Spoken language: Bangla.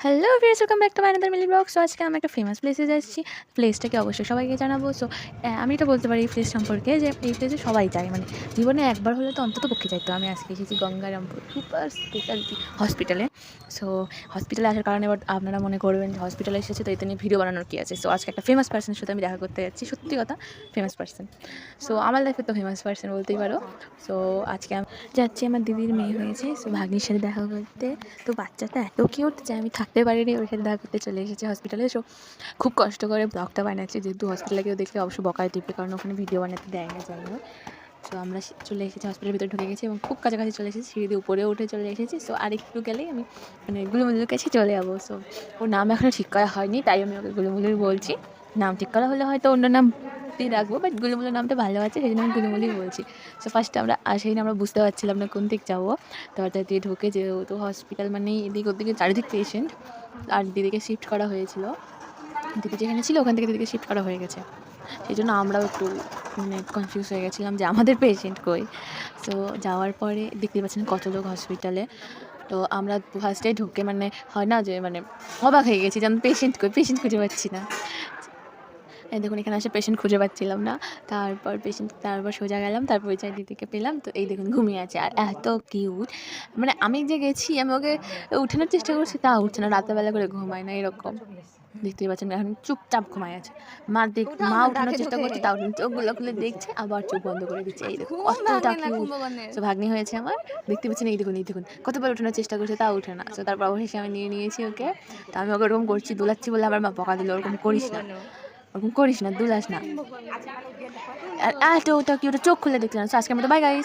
Hello viewers, welcome back to my another Mili blog. So আজকে আমি একটা ফেমাস প্লেসে যাচ্ছি। প্লেসটাকে অবশ্যই সবাইকে জানাবো। সো আমি এটা বলতে পারি এই প্লেস সম্পর্কে যে এই প্লেসে সবাই যায়, মানে জীবনে একবার হলে তো অন্তত পক্ষে যাইতো। আমি আজকে এসেছি গঙ্গারামপুর সুপার স্পেশালিটি হসপিটালে। সো হসপিটালে আসার কারণে এবার আপনারা মনে করবেন যে হসপিটালে এসেছে তো এতে নিয়ে ভিডিও বানানোর কী আছে। সো আজকে একটা ফেমাস পার্সনের সাথে আমি দেখা করতে যাচ্ছি, সত্যি কথা ফেমাস পার্সন। সো আমার লাইফে তো ফেমাস পার্সন বলতেই পারো। সো আজকে আমি যাচ্ছি, আমার দিদির মেয়ে হয়েছে, সো ভাগ্নির সাথে দেখা করতে। তো বাচ্চাটা এত কিউট যে আমি থাকতে পারিনি, ওর সাথে দেখা করতে চলে এসেছি হসপিটালে। সো খুব কষ্ট করে ব্লগটা বানাচ্ছি, যেহেতু হসপিটালে কেউ দেখলে অবশ্যই বকায় টিপে, কারণ ওখানে ভিডিও বানাতে দেয় না, যাই হোক। সো আমরা চলে এসেছি হসপিটালের ভিতরে, ঢুকে গেছি এবং খুব কাছাকাছি চলে এসেছি, সিঁড়ি দিয়ে উপরে উঠে চলে এসেছি। সো আর একটু গেলেই আমি মানে গুলুমুলুর কাছে চলে যাবো। সো ওর নাম এখনও ঠিক করা হয়নি, তাই আমি ওকে গুলুমুলুর বলছি। নাম ঠিক করা হলে হয়তো অন্য নাম দিয়ে রাখবো, বাট গুলুমুলুর নামটা ভালো আছে, সেই জন্য আমি গুলুমুলুই বলছি। সো ফার্স্টে আমরা আসেই না, আমরা বুঝতে পারছিলাম না কোন দিক যাবো। দরজা দিয়ে ঢুকে, যেহেতু হসপিটাল মানে এদিক ওদিকে চারিদিক পেশেন্ট, আর দিদিকে শিফট করা হয়েছিল, দিদি যেখানে ছিল ওখান থেকে দিদিকে শিফট করা হয়ে গেছে, সেই জন্য আমরাও একটু মানে কনফিউজ হয়ে গেছিলাম যে আমাদের পেশেন্ট কই। সো যাওয়ার পরে দেখতে পাচ্ছেন কত লোক হসপিটালে। তো আমরা ফার্স্টে ঢুকে মানে হয় না যে মানে অবাক হয়ে গেছি যে আমি পেশেন্ট কই, পেশেন্ট খুঁজে পাচ্ছি না। এই দেখুন এখানে এসে পেশেন্ট খুঁজে পাচ্ছিলাম না। তারপর সোজা গেলাম, তারপর ওই দিদিকে পেলাম। তো এই দেখুন ঘুমিয়ে আছে, আর এত কিউট। মানে আমি যে গেছি, আমি ওকে উঠানোর চেষ্টা করছি, তা উঠছে না, রাতেরবেলা করে ঘুমায় না এরকম। দেখতেই পাচ্ছেন এখন চুপচাপ ঘুমায় আছে। মা উঠানোর চেষ্টা করছে, তাও চোখগুলো খুলে দেখছে, আবার চোখ বন্ধ করে দিচ্ছে। এই দেখুন কতটা কিউট। তো ভাগ্নি হয়েছে আমার, দেখতে পাচ্ছেন। এই দেখুন কতবার উঠানোর চেষ্টা করছে, তাও উঠে না। তো তারপর অবশেষে আমি নিয়েছি ওকে। তো আমি ওকে ওরকম করছি, দোলাচ্ছি বলে আমার মা বকা দিল, ওরকম করিস না, দুলাস না। আর ওটা কি, ওটা চোখ খুলে দেখতে না। আজকের মতো বাই গাইস।